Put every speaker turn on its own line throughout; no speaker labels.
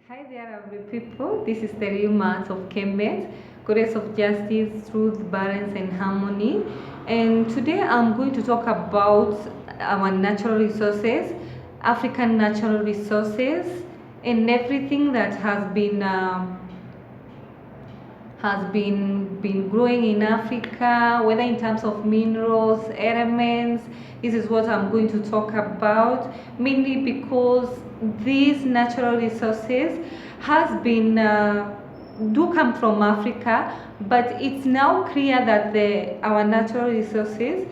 Hi there, lovely people. This is the real month of Kemet, goddess of justice, truth, balance, and harmony. And today I'm going to talk about our natural resources, African natural resources, and everything that has been growing in Africa, whether in terms of minerals, elements. This is what I'm going to talk about, mainly because these natural resources has been do come from Africa, but it's now clear that our natural resources,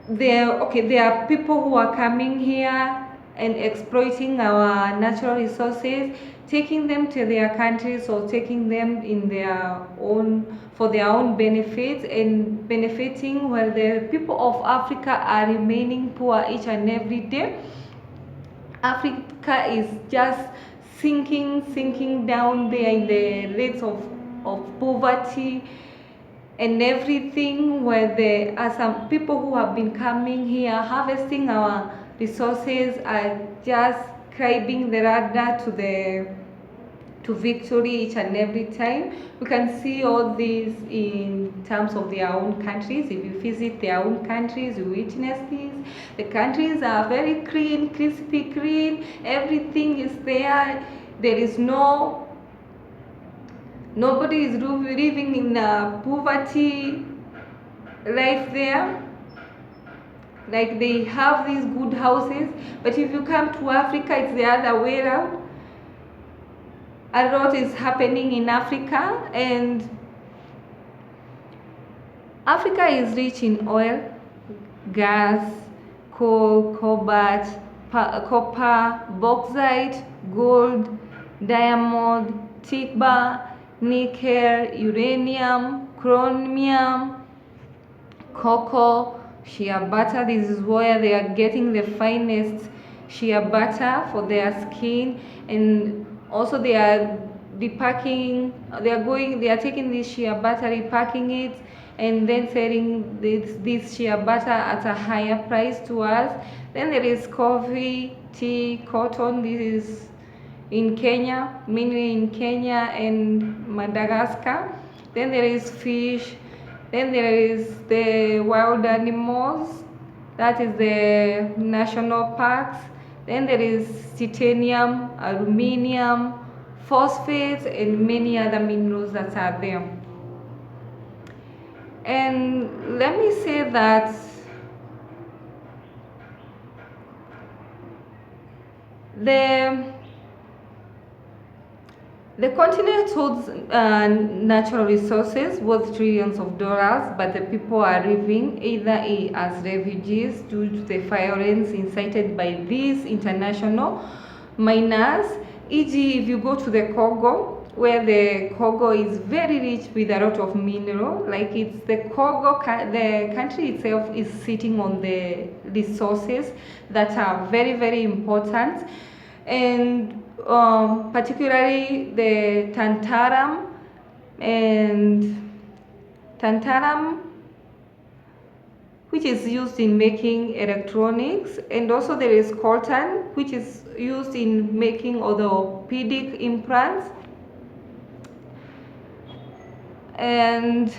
there are people who are coming here and exploiting our natural resources, taking them to their countries or taking them in their own for their own benefits and benefiting, while the people of Africa are remaining poor each and every day. Africa is just sinking down there in the rates of poverty and everything, where there are some people who have been coming here harvesting our resources, are just climbing the ladder to victory each and every time. We can see all this in terms of their own countries. If you visit their own countries, you witness this. The countries are very clean, crispy clean, everything is there. There is nobody is living in poverty life there. Like, they have these good houses, but if you come to Africa, it's the other way around. A lot is happening in Africa, and Africa is rich in oil, gas, coal, cobalt, copper, bauxite, gold, diamond, timber, nickel, uranium, chromium, cocoa, shea butter. This is where they are getting the finest shea butter for their skin, and also they are repacking. They are taking this shea butter, repacking it, and then selling this shea butter at a higher price to us. Then there is coffee, tea, cotton. This is in Kenya, mainly in Kenya and Madagascar. Then there is fish. Then there is the wild animals, that is the national parks. Then there is titanium, aluminium, phosphates, and many other minerals that are there. And let me say that the continent holds natural resources worth trillions of dollars, but the people are living either as refugees due to the violence incited by these international miners. E.g., if you go to the Congo, where the Congo is very rich with a lot of mineral, like it's the Congo, the country itself is sitting on the resources that are very, very important, and particularly the tantalum, which is used in making electronics, and also there is coltan, which is used in making orthopedic implants. And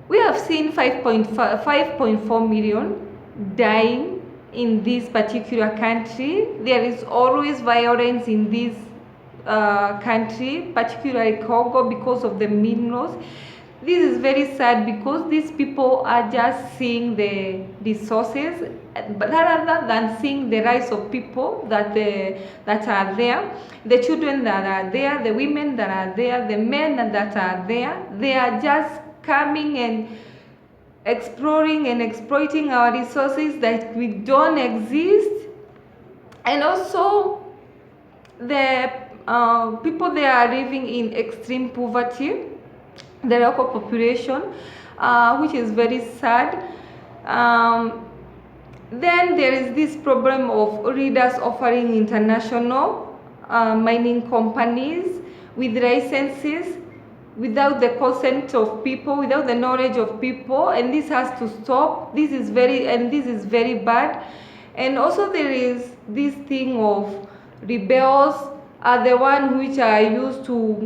we have seen 5.4 million dying in this particular country. There is always violence in this country, particularly Congo, because of the minerals. This is very sad because these people are just seeing the resources, but rather than seeing the rights of people that are there, the children that are there, the women that are there, the men that are there. They are just coming and exploring and exploiting our resources that we don't exist. And also the people there are living in extreme poverty, the local population, which is very sad. Then there is this problem of leaders offering international mining companies with licenses without the consent of people, without the knowledge of people, and this has to stop. This is very bad. And also there is this thing of rebels are the one which are used to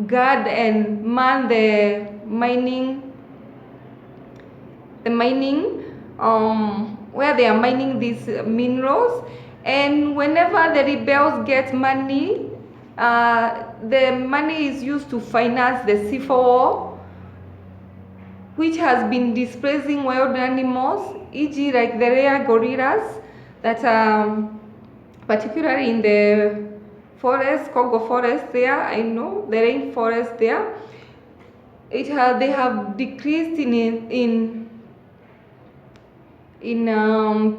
guard and man the mining where they are mining these minerals. And whenever the rebels get money, the money is used to finance the civil war, which has been displacing wild animals, e.g. like the rare gorillas that particularly in the forest, Congo forest there, I know, the rainforest there, they have decreased in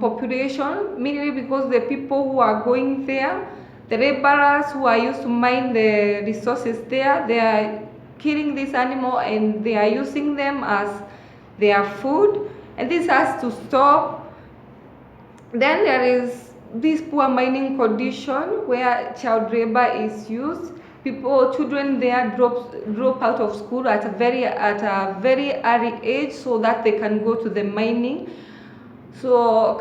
population, mainly because the people who are going there, the laborers who are used to mine the resources there, they are killing this animal and they are using them as their food, and this has to stop. Then there is this poor mining condition where child labor is used. Children there drop out of school at a very early age so that they can go to the mining. So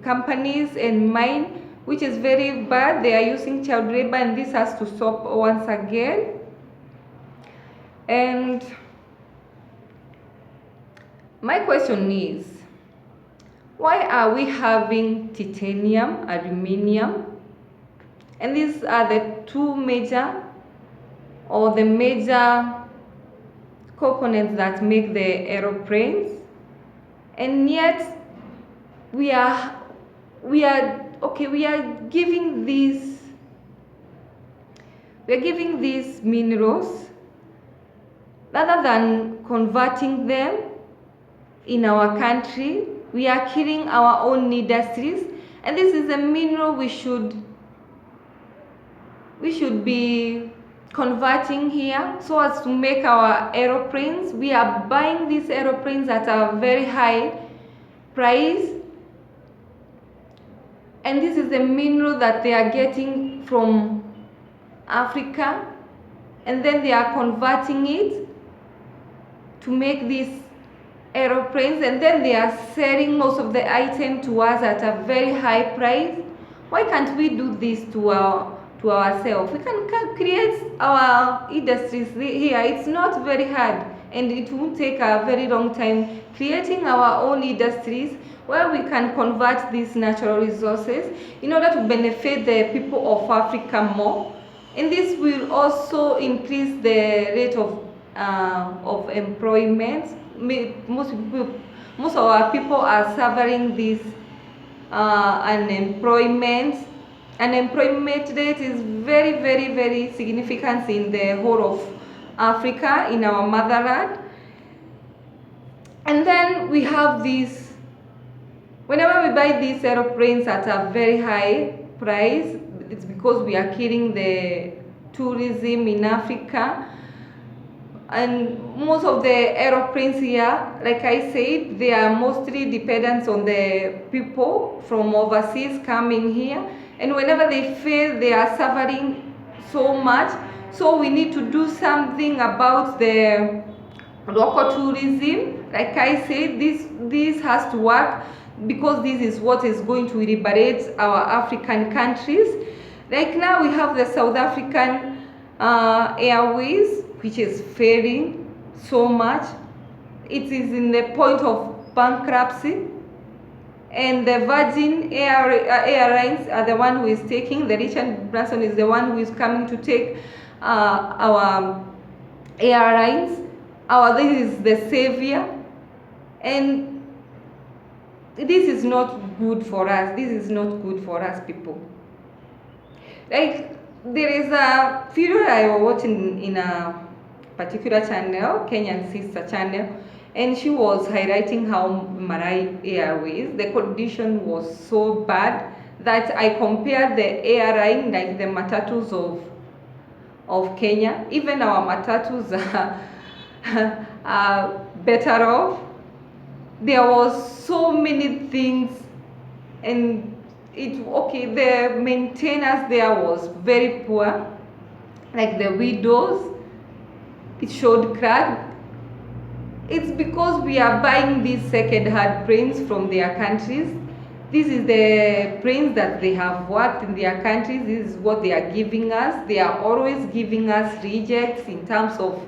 companies and mine, which is very bad, they are using child labor, and this has to stop once again. And my question is, why are we having titanium, aluminium? And these are the two major components that make the aeroplanes, and yet we are giving these minerals rather than converting them in our country. We are killing our own industries, and this is a mineral we should be converting here so as to make our aeroplanes. We are buying these aeroplanes at a very high price, and this is a mineral that they are getting from Africa, and then they are converting it to make these aeroplanes, and then they are selling most of the item to us at a very high price. Why can't we do this to ourselves? We can create our industries here. It's not very hard, and it won't take a very long time creating our own industries where we can convert these natural resources in order to benefit the people of Africa more. And this will also increase the rate of employment. Most of our people are suffering this unemployment. Unemployment rate is very, very, very significant in the whole of Africa, in our motherland. And then we have this, whenever we buy these aeroplanes at a very high price, it's because we are killing the tourism in Africa. And most of the aeroplanes here, like I said, they are mostly dependent on the people from overseas coming here. And whenever they fail, they are suffering so much. So we need to do something about the local tourism. Like I said, this has to work, because this is what is going to liberate our African countries. Like now we have the South African Airways, which is failing so much. It is in the point of bankruptcy, and the Virgin Airlines are the one who is taking. The Richard Branson is the one who is coming to take our airlines. This is the savior, and this is not good for us. This is not good for us people. Like, there is a video I was watching in a particular channel, Kenyan sister channel, and she was highlighting how Marai Airways, the condition was so bad that I compared the airline, like the matatus of Kenya. Even our matatus are better off. There was so many things, and the maintenance there was very poor. Like the windows, it showed crack. It's because we are buying these second-hand planes from their countries. This is the brains that they have worked in their countries. This is what they are giving us. They are always giving us rejects in terms of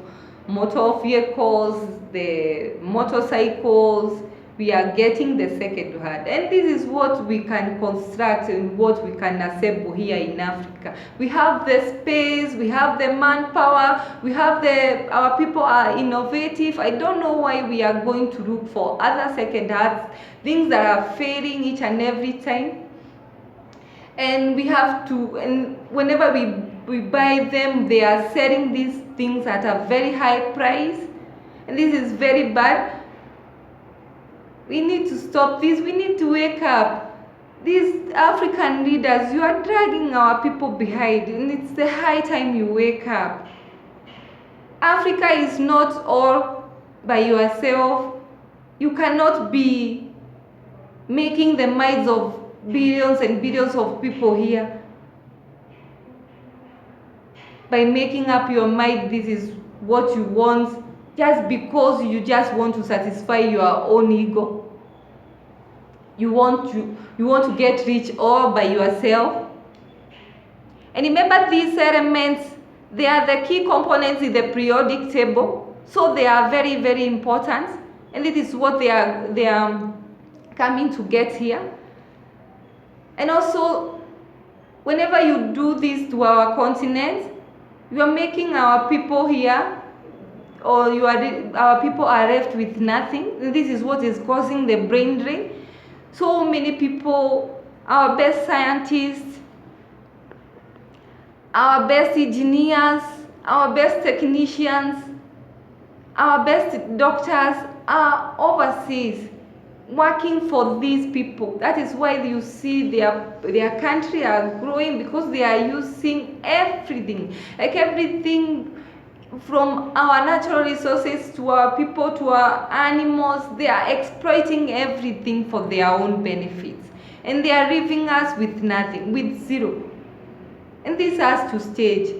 motor vehicles, the motorcycles. We are getting the second hand, and this is what we can construct and what we can assemble here in Africa. We have the space, we have the manpower, we have our people are innovative. I don't know why we are going to look for other second hands, things that are failing each and every time. And we have to, and whenever we buy them, they are selling these things at a very high price, and this is very bad. We need to stop this. We need to wake up. These African leaders, you are dragging our people behind, and it's the high time you wake up. Africa is not all by yourself. You cannot be making the minds of billions and billions of people here by making up your mind this is what you want just because you just want to satisfy your own ego. You want to get rich all by yourself. And remember, these elements, they are the key components in the periodic table, so they are very, very important, and it is what they are coming to get here. And also, whenever you do this to our continent, you are making our people here, or our people are left with nothing. And this is what is causing the brain drain. So many people, our best scientists, our best engineers, our best technicians, our best doctors are overseas working for these people. That is why you see their country are growing, because they are using everything, like everything from our natural resources to our people to our animals. They are exploiting everything for their own benefits, and they are leaving us with nothing, with zero. And this has to stage.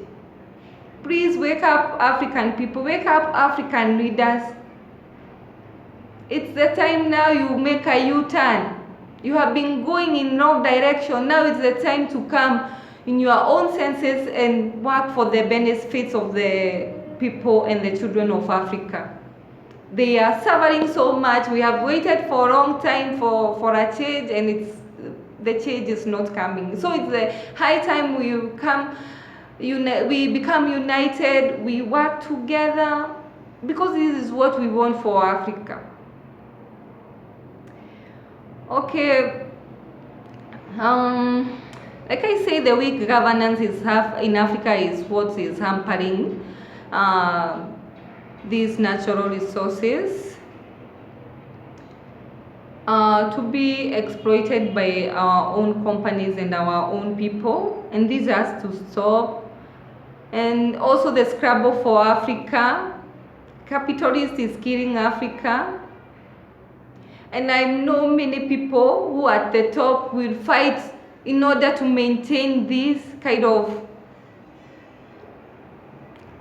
Please wake up, African people, wake up, African leaders. It's the time now you make a U-turn. You have been going in no direction. Now it's the time to come in your own senses and work for the benefits of the people and the children of Africa. They are suffering so much. We have waited for a long time for a change, and the change is not coming. So it's the high time we become united, we work together, because this is what we want for Africa. Okay, like I say, the weak governance in Africa is what is hampering these natural resources to be exploited by our own companies and our own people, and this has to stop. And also the scramble for Africa. Capitalist is killing Africa. And I know many people who at the top will fight in order to maintain this kind of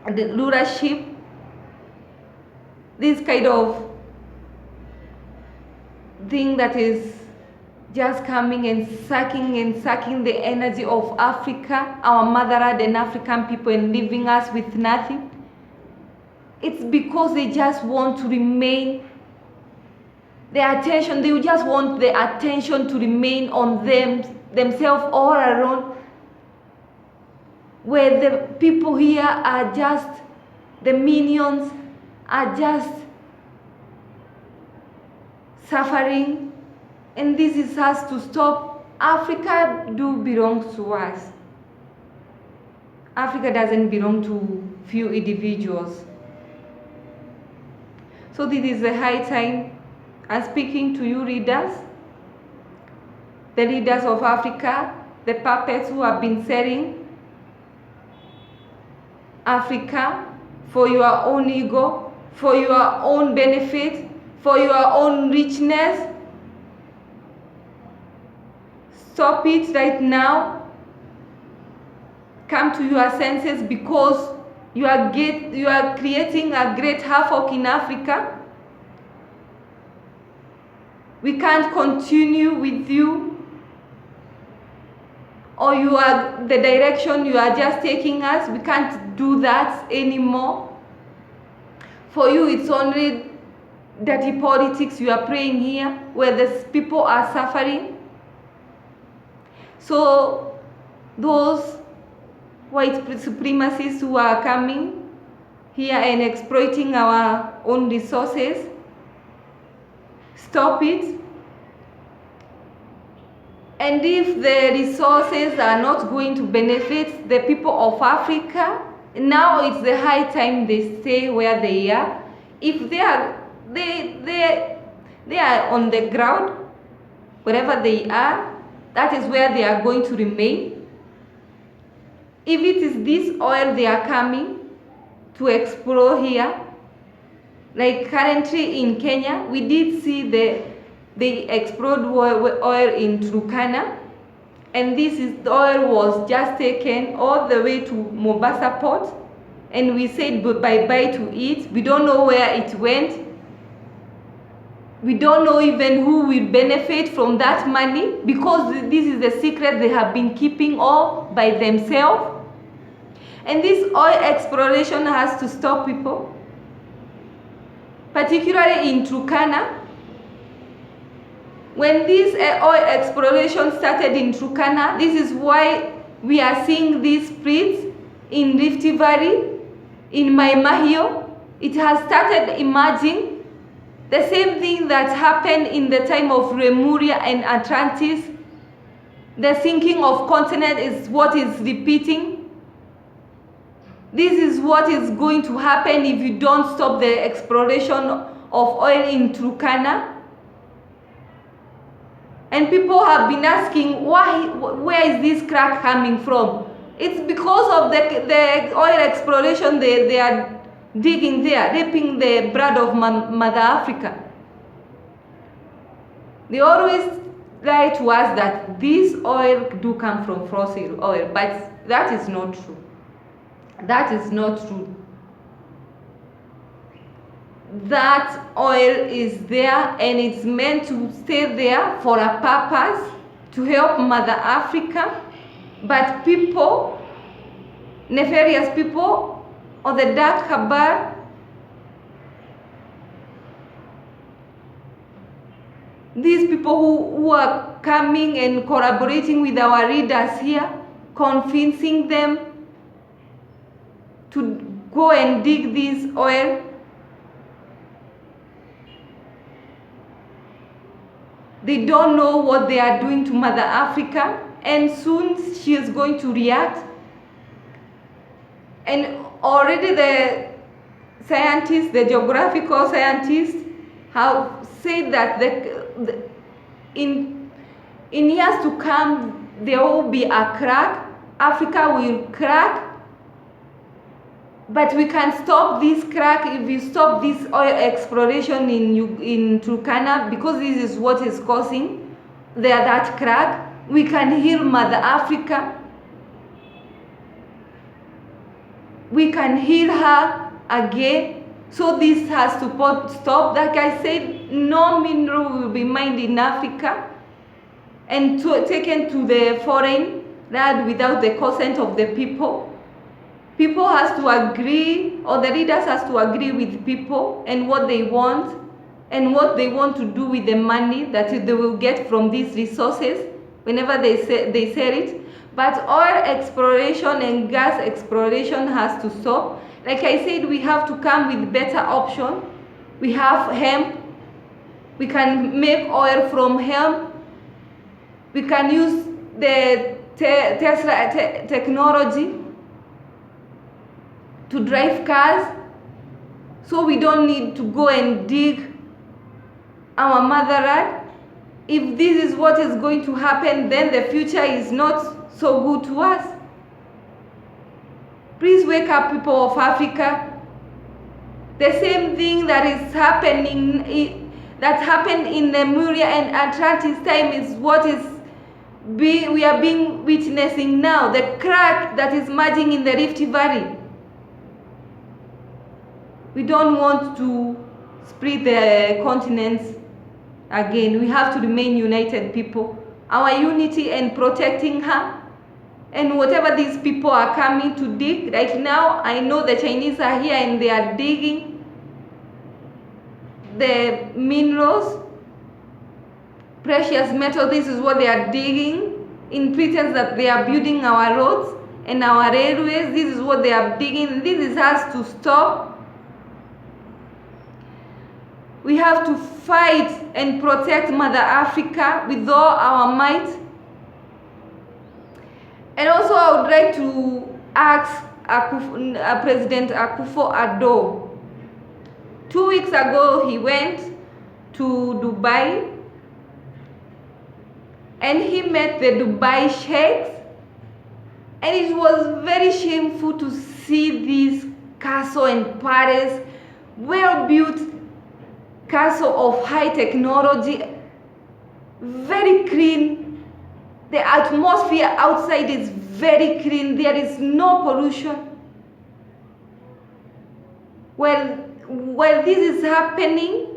leadership, this kind of thing that is just coming and sucking the energy of Africa, our motherland and African people, and leaving us with nothing. It's because they just want to remain they just want the attention to remain on themselves all alone, where the people here are just the minions, are just suffering. And this has to stop. Africa belongs to us. Africa doesn't belong to few individuals. So this is the high time. I'm speaking to you leaders, the leaders of Africa, the puppets who have been selling Africa for your own ego, for your own benefit, for your own richness. Stop it right now. Come to your senses, because you are creating a great havoc in Africa. We can't continue with you or the direction you are just taking us. We can't do that anymore. For you, it's only dirty politics you are playing here, where the people are suffering. So those white supremacists who are coming here and exploiting our own resources, stop it. And if the resources are not going to benefit the people of Africa, now it's the high time they stay where they are. If they are on the ground, wherever they are, that is where they are going to remain. If it is this oil they are coming to explore here, like currently in Kenya, we did see they explored oil in Turkana, and the oil was just taken all the way to Mombasa port, and we said bye-bye to it. We don't know where it went. We don't know even who will benefit from that money, because this is the secret they have been keeping all by themselves. And this oil exploration has to stop, people, particularly in Turkana. When this oil exploration started in Turkana, this is why we are seeing these spreads in Riftvalley, in Maimahio. It has started emerging. The same thing that happened in the time of Lemuria and Atlantis. The sinking of continent is what is repeating. This is what is going to happen if you don't stop the exploration of oil in Turkana. And people have been asking, where is this crack coming from? It's because of the oil exploration they are digging there, reaping the blood of Mother Africa. They always lie to us that this oil do come from fossil oil, but that is not true. That is not true. That oil is there, and it's meant to stay there for a purpose, to help Mother Africa. But people, nefarious people, or the dark cabal, these people who are coming and collaborating with our leaders here, convincing them to go and dig this oil. They don't know what they are doing to Mother Africa, and soon she is going to react. And already the scientists, the geographical scientists, have said that in years to come, there will be a crack. Africa will crack. But we can stop this crack if we stop this oil exploration in Turkana, because this is what is causing that crack. We can heal Mother Africa. We can heal her again. So this has to stop. Like I said, no mineral will be mined in Africa and taken to the foreign land without the consent of the people. People has to agree, or the leaders has to agree with people and what they want to do with the money that they will get from these resources whenever they sell it. But oil exploration and gas exploration has to stop. Like I said, we have to come with better option. We have hemp. We can make oil from hemp. We can use the Tesla technology to drive cars, so we don't need to go and dig our motherland. If this is what is going to happen, then the future is not so good to us. Please wake up, people of Africa. The same thing that is happening, that happened in Lemuria and Atlantis time, is what we are being witnessing now. The crack that is merging in the Rift Valley. We don't want to split the continents again. We have to remain united, people. Our unity and protecting her And whatever these people are coming to dig, right now I know the Chinese are here and they are digging the minerals, precious metal. This is what they are digging in pretense that they are building our roads and our railways. This is what they are digging. This has to stop. We have to fight and protect Mother Africa with all our might. And also I would like to ask President Akufo-Addo. 2 weeks ago he went to Dubai and he met the Dubai sheikhs, and it was very shameful to see this castle and palace, well-built castle of high technology, very clean. The atmosphere outside is very clean. There is no pollution. While this is happening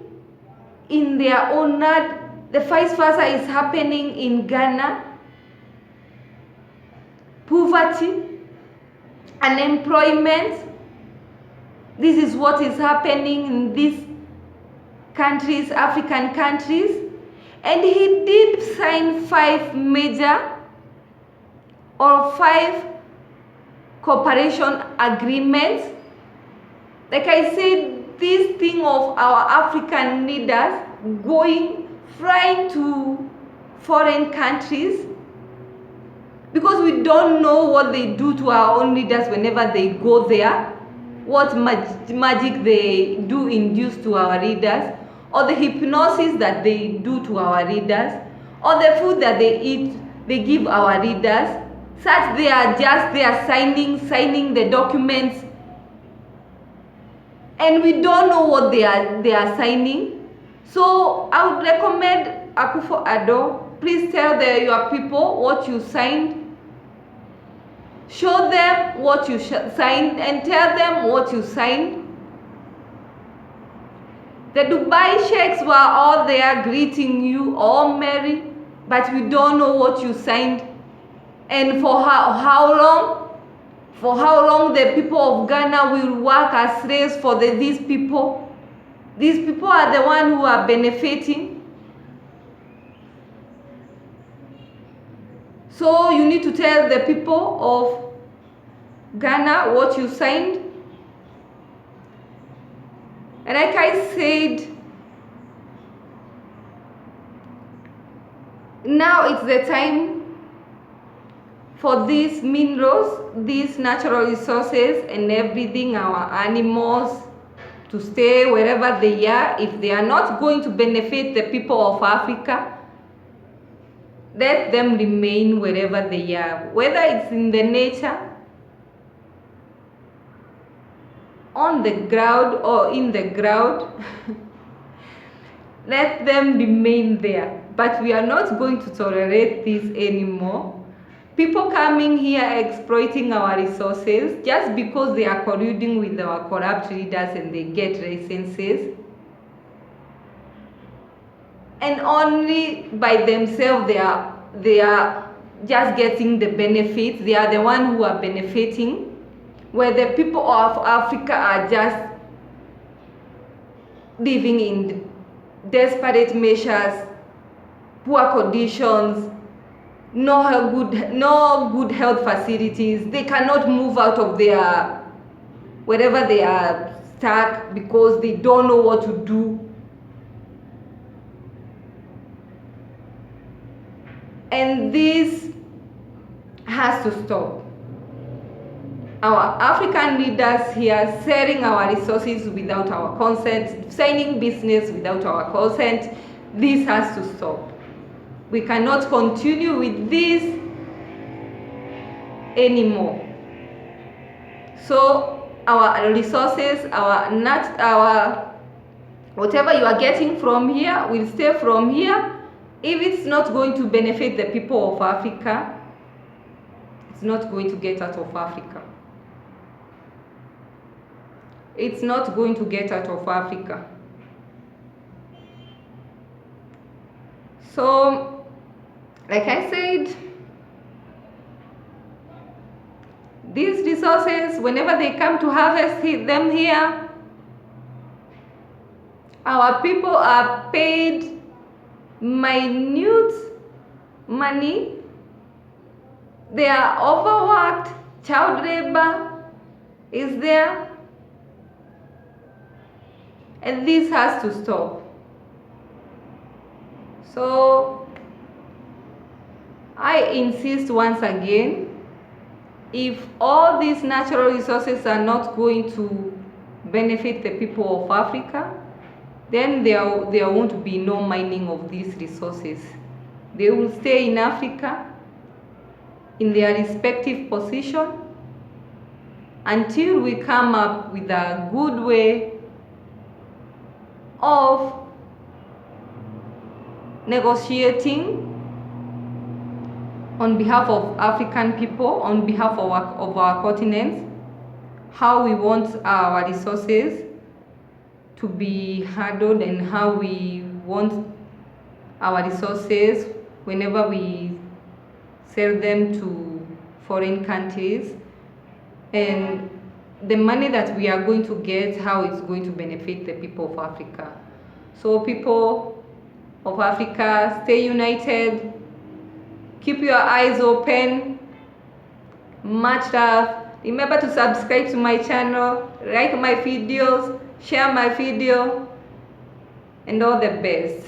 in their own land, the vice versa is happening in Ghana. Poverty, unemployment. This is what is happening in these countries, African countries. And he did sign 5 major or 5 cooperation agreements. Like I said, this thing of our African leaders flying to foreign countries, because we don't know what they do to our own leaders whenever they go there, what magic they do induce to our leaders, or the hypnosis that they do to our leaders, or the food that they eat, they give our leaders, such they are just there signing the documents, and we don't know what they are signing. So I would recommend Akufo-Addo, please tell your people what you signed. Show them what you signed and tell them what you signed. The Dubai sheikhs were all there greeting you, all merry, but we don't know what you signed and for how long. For how long the people of Ghana will work as slaves for these people. These people are the ones who are benefiting. So you need to tell the people of Ghana what you signed. And like I said, now it's the time for these minerals, these natural resources and everything, our animals, to stay wherever they are. If they are not going to benefit the people of Africa, let them remain wherever they are, whether it's in the nature, on the ground or in the ground. Let them remain there. But we are not going to tolerate this anymore. People coming here exploiting our resources just because they are colluding with our corrupt leaders and they get licenses. And only by themselves they are just getting the benefits. They are the ones who are benefiting, where the people of Africa are just living in desperate measures, poor conditions, no good health facilities. They cannot move out of wherever they are stuck because they don't know what to do. And this has to stop. Our African leaders here selling our resources without our consent, signing business without our consent, this has to stop. We cannot continue with this anymore. So our resources, our whatever you are getting from here will stay from here. If it's not going to benefit the people of Africa, it's not going to get out of Africa. It's not going to get out of Africa. So, like I said, these resources, whenever they come to harvest them here, our people are paid minute money. They are overworked. Child labor is there, and this has to stop. So I insist once again, if all these natural resources are not going to benefit the people of Africa, then there won't be no mining of these resources. They will stay in Africa in their respective position until we come up with a good way of negotiating on behalf of African people, on behalf of our continent, how we want our resources to be handled and how we want our resources whenever we sell them to foreign countries, and the money that we are going to get, how it's going to benefit the people of Africa. So people of Africa, stay united, keep your eyes open, much love. Remember to subscribe to my channel, like my videos, share my video, and all the best.